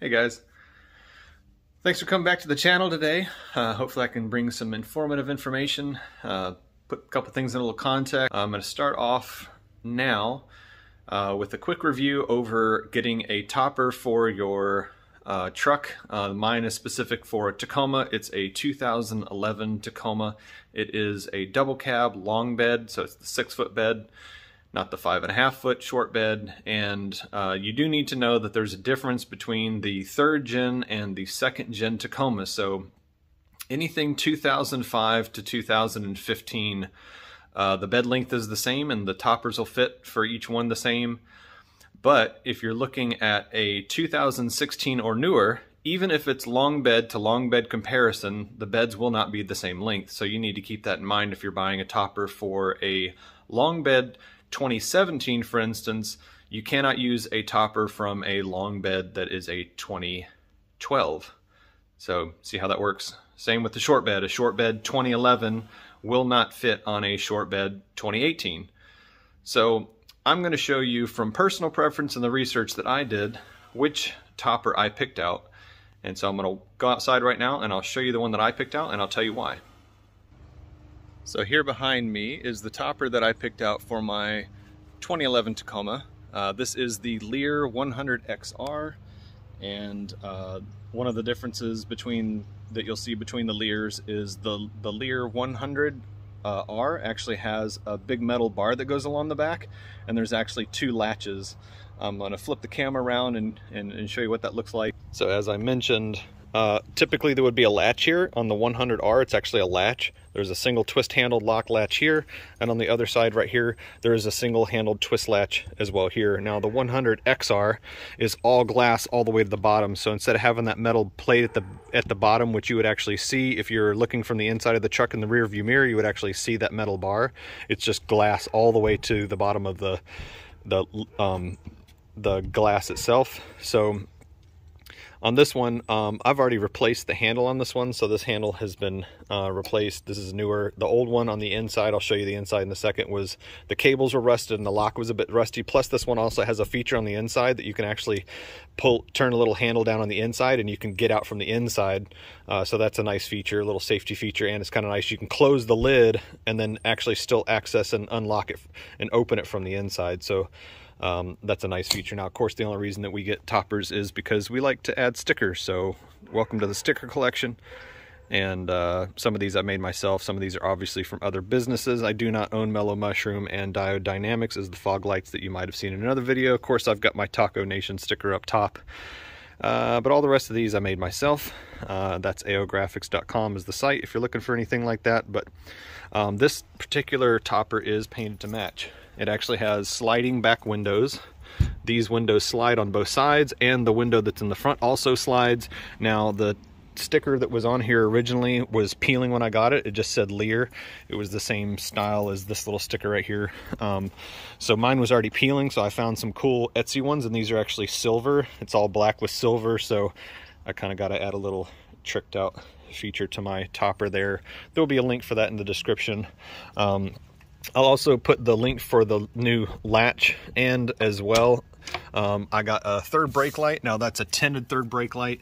Hey guys, thanks for coming back to the channel today. Hopefully I can bring some informative information, put a couple things in a little context. I'm going to start off now with a quick review over getting a topper for your truck. Mine is specific for a Tacoma. It's a 2011 Tacoma. It is a double cab long bed, so it's the 6-foot bed, not the 5.5-foot short bed. And you do need to know that there's a difference between the 3rd gen and the 2nd gen Tacoma. So anything 2005 to 2015, the bed length is the same and the toppers will fit for each one the same. But if you're looking at a 2016 or newer, even if it's long bed to long bed comparison, the beds will not be the same length. So you need to keep that in mind if you're buying a topper for a long bed 2017, for instance. You cannot use a topper from a long bed that is a 2012. So see how that works? Same with the short bed. A short bed 2011 will not fit on a short bed 2018. So I'm going to show you from personal preference and the research that I did which topper I picked out. And so I'm going to go outside right now and I'll show you the one that I picked out and I'll tell you why. So here behind me is the topper that I picked out for my 2011 Tacoma. This is the LEER 100XR, and one of the differences that you'll see between the Lears is the LEER 100R actually has a big metal bar that goes along the back, and there's actually 2 latches. I'm going to flip the camera around and show you what that looks like. So as I mentioned, typically there would be a latch here. On the 100R, it's actually a latch. There's a single twist-handled lock latch here, and on the other side right here, there is a single-handled twist latch as well here. Now the 100XR is all glass all the way to the bottom, so instead of having that metal plate at the bottom, which you would actually see if you're looking from the inside of the truck in the rear view mirror, you would actually see that metal bar. It's just glass all the way to the bottom of the glass itself. So on this one, I've already replaced the handle on this one, so this handle has been replaced. This is newer. The old one on the inside, I'll show you the inside in a second, was the cables were rusted and the lock was a bit rusty. Plus this one also has a feature on the inside that you can actually turn a little handle down on the inside and you can get out from the inside. So that's a nice feature, a little safety feature, and it's kind of nice. You can close the lid and then actually still access and unlock it and open it from the inside. So that's a nice feature. Now, of course, the only reason that we get toppers is because we like to add stickers. So welcome to the sticker collection. And some of these I made myself. Some of these are obviously from other businesses. I do not own Mellow Mushroom and Diode Dynamics as the fog lights that you might have seen in another video. Of course, I've got my Taco Nation sticker up top. But all the rest of these I made myself. That's aographics.com is the site if you're looking for anything like that. But this particular topper is painted to match. It actually has sliding back windows. These windows slide on both sides, and the window that's in the front also slides. Now, the sticker that was on here originally was peeling when I got it. It just said Lear. It was the same style as this little sticker right here. So mine was already peeling, so I found some cool Etsy ones, and these are actually silver. It's all black with silver, so I kind of got to add a little tricked out feature to my topper there. There'll be a link for that in the description. I'll also put the link for the new latch and as well. I got a 3rd brake light. Now that's a tinted 3rd brake light.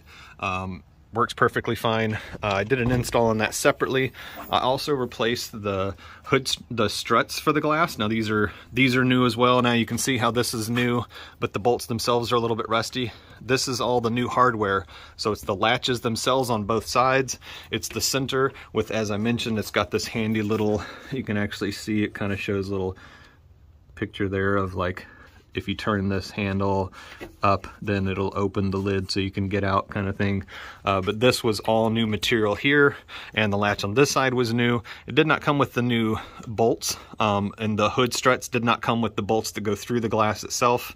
Works perfectly fine. I did an install on that separately. I also replaced the struts for the glass. Now these are new as well. Now you can see how this is new, but the bolts themselves are a little bit rusty. This is all the new hardware. So it's the latches themselves on both sides. It's the center with, as I mentioned, it's got this handy little, you can actually see it kind of shows a little picture there of like, if you turn this handle up, then it'll open the lid so you can get out kind of thing. But this was all new material here, and the latch on this side was new. It did not come with the new bolts, and the hood struts did not come with the bolts that go through the glass itself.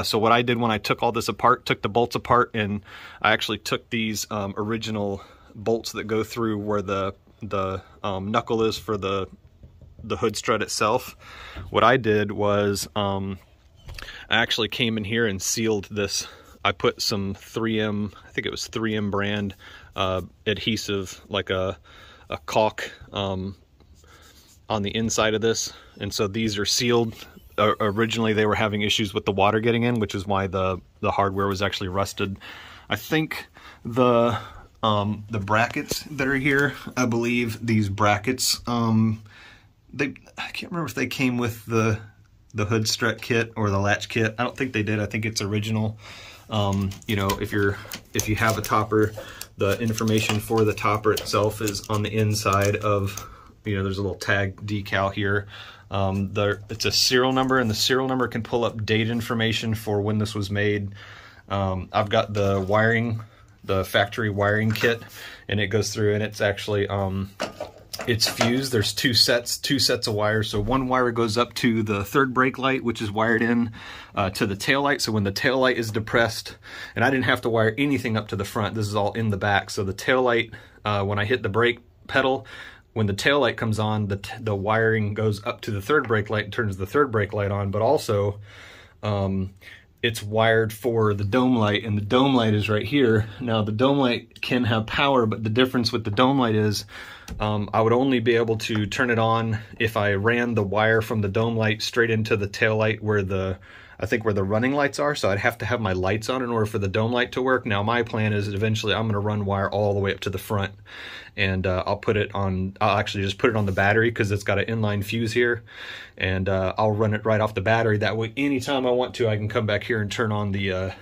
So what I did when I took all this apart, took the bolts apart, and I actually took these original bolts that go through where the knuckle is for the hood strut itself. What I did was I actually came in here and sealed this. I put some 3M, I think it was 3M brand adhesive, like a caulk on the inside of this. And so these are sealed originally they were having issues with the water getting in, which is why the hardware was actually rusted. I think the brackets that are here, I believe these brackets, I can't remember if they came with the hood strut kit or the latch kit. I don't think they did. I think it's original. You know, if you have a topper, the information for the topper itself is on the inside of, you know, there's a little tag decal here. It's a serial number, and the serial number can pull up date information for when this was made. I've got the wiring, the factory wiring kit, and it goes through, and it's actually it's fused. There's two sets of wires. So one wire goes up to the third brake light, which is wired in to the tail light. So when the tail light is depressed, and I didn't have to wire anything up to the front, this is all in the back. So the tail light, when I hit the brake pedal, when the tail light comes on, the wiring goes up to the third brake light and turns the third brake light on. But also, it's wired for the dome light, and the dome light is right here. Now the dome light can have power, but the difference with the dome light is I would only be able to turn it on if I ran the wire from the dome light straight into the tail light where I think where the running lights are. So I'd have to have my lights on in order for the dome light to work. Now my plan is that eventually I'm going to run wire all the way up to the front, and I'll actually just put it on the battery because it's got an inline fuse here, and I'll run it right off the battery. That way anytime I want to, I can come back here and turn on the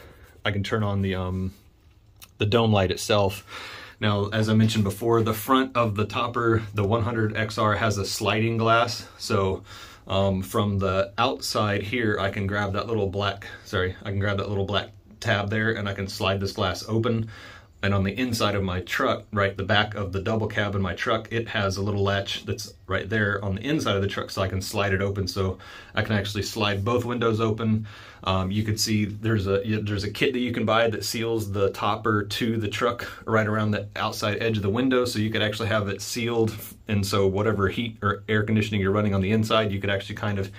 dome light itself. Now, as I mentioned before, the front of the topper, the 100XR, has a sliding glass. So from the outside here, I can grab that little black tab there, and I can slide this glass open. And on the inside of my truck, right, the back of the double cab in my truck, it has a little latch that's right there on the inside of the truck, so I can slide it open. So I can actually slide both windows open. You can see there's a kit that you can buy that seals the topper to the truck right around the outside edge of the window, so you could actually have it sealed, and so whatever heat or air conditioning you're running on the inside, you could actually kind of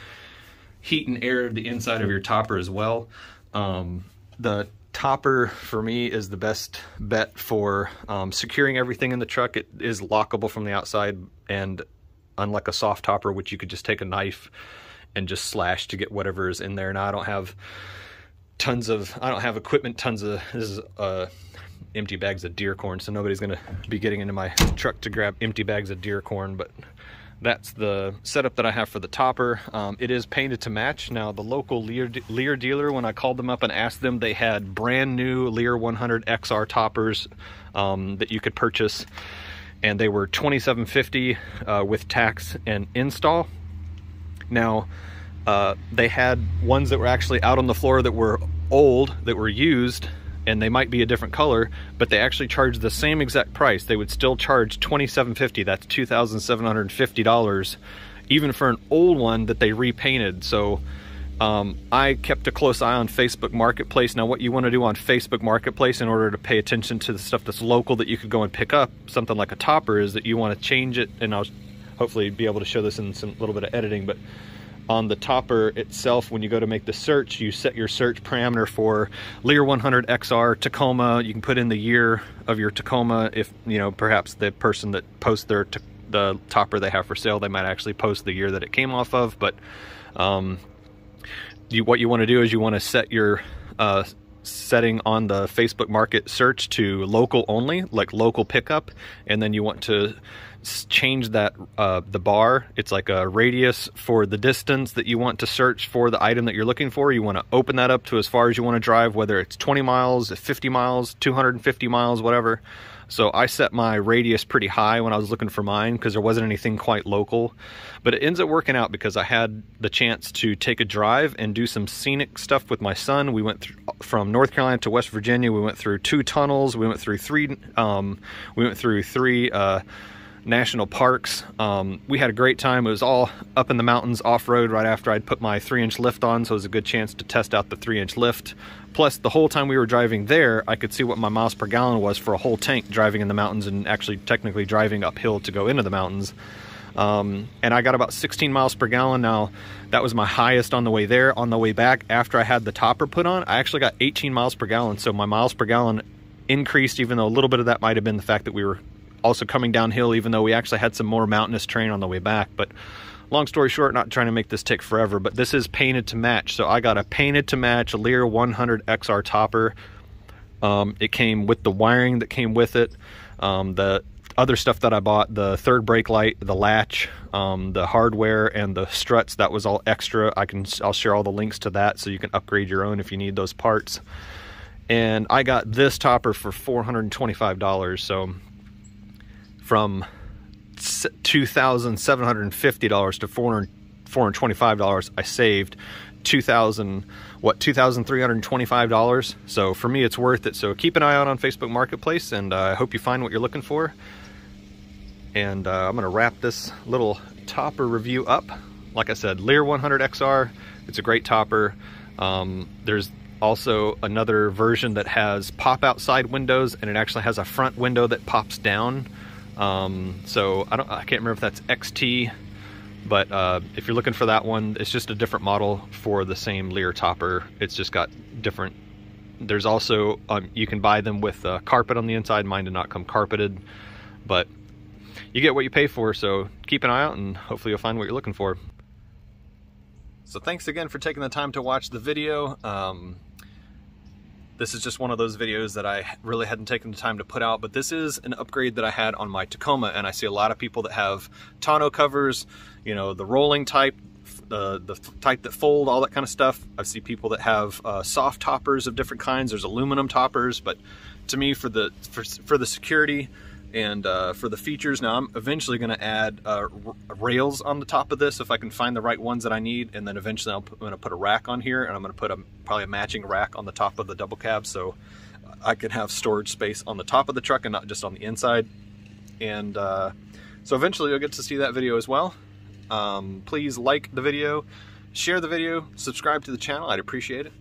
heat and air the inside of your topper as well. The topper for me is the best bet for securing everything in the truck. It is lockable from the outside, and unlike a soft topper, which you could just take a knife and just slash to get whatever is in there. Now I don't have equipment, this is empty bags of deer corn, so nobody's gonna be getting into my truck to grab empty bags of deer corn, but that's the setup that I have for the topper. It is painted to match. Now the local Lear dealer, when I called them up and asked them, they had brand new Lear 100XR toppers that you could purchase, and they were $27.50 with tax and install. Now they had ones that were actually out on the floor that were old, that were used, and they might be a different color, but they actually charge the same exact price. They would still charge $27.50. That's $2,750, even for an old one that they repainted. So I kept a close eye on Facebook Marketplace. Now what you want to do on Facebook Marketplace in order to pay attention to the stuff that's local that you could go and pick up, something like a topper, is that you want to change it, and I'll hopefully be able to show this in some little bit of editing, but on the topper itself, when you go to make the search, you set your search parameter for Lear 100XR Tacoma. You can put in the year of your Tacoma. If, you know, perhaps the person that posts the topper they have for sale, they might actually post the year that it came off of. But what you want to do is you want to set your setting on the Facebook Market search to local only, like local pickup, and then you want to change that the bar. It's like a radius for the distance that you want to search for the item that you're looking for. You want to open that up to as far as you want to drive, whether it's 20 miles, 50 miles, 250 miles, whatever. So I set my radius pretty high when I was looking for mine because there wasn't anything quite local. But it ends up working out because I had the chance to take a drive and do some scenic stuff with my son. We went from North Carolina to West Virginia. We went through 2 tunnels. We went through three national parks. We had a great time. It was all up in the mountains off-road right after I'd put my 3-inch lift on, so it was a good chance to test out the 3-inch lift. Plus, the whole time we were driving there, I could see what my miles per gallon was for a whole tank driving in the mountains and actually technically driving uphill to go into the mountains. And I got about 16 miles per gallon. Now, that was my highest on the way there. On the way back, after I had the topper put on, I actually got 18 miles per gallon. So my miles per gallon increased, even though a little bit of that might have been the fact that we were also coming downhill, even though we actually had some more mountainous terrain on the way back. But long story short, not trying to make this take forever, but this is painted to match. So I got a painted to match LEER 100XR topper. It came with the wiring that came with it. The other stuff that I bought, the third brake light, the latch, the hardware, and the struts, that was all extra. I'll share all the links to that so you can upgrade your own if you need those parts. And I got this topper for $425. So from $2,750 to $425, I saved $2,325. So for me, it's worth it. So keep an eye out on Facebook Marketplace, and I hope you find what you're looking for. And I'm gonna wrap this little topper review up. Like I said, LEER 100XR, it's a great topper. There's also another version that has pop-out side windows, and it actually has a front window that pops down. So I can't remember if that's XT, but if you're looking for that one, it's just a different model for the same LEER topper. It's just got different. There's also you can buy them with carpet on the inside. Mine did not come carpeted, but you get what you pay for. So keep an eye out, and hopefully you'll find what you're looking for. So thanks again for taking the time to watch the video. This is just one of those videos that I really hadn't taken the time to put out, but this is an upgrade that I had on my Tacoma, and I see a lot of people that have tonneau covers, you know, the rolling type, the type that fold, all that kind of stuff. I see people that have soft toppers of different kinds. There's aluminum toppers, but to me, for the security and for the features, now I'm eventually going to add rails on the top of this if I can find the right ones that I need, and then eventually I'm going to put a rack on here, and I'm going to put probably a matching rack on the top of the double cab, so I can have storage space on the top of the truck and not just on the inside. And so eventually you'll get to see that video as well. Please like the video, share the video, subscribe to the channel. I'd appreciate it.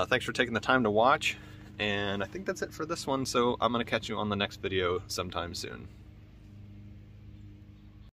Thanks for taking the time to watch. And I think that's it for this one, so I'm going to catch you on the next video sometime soon.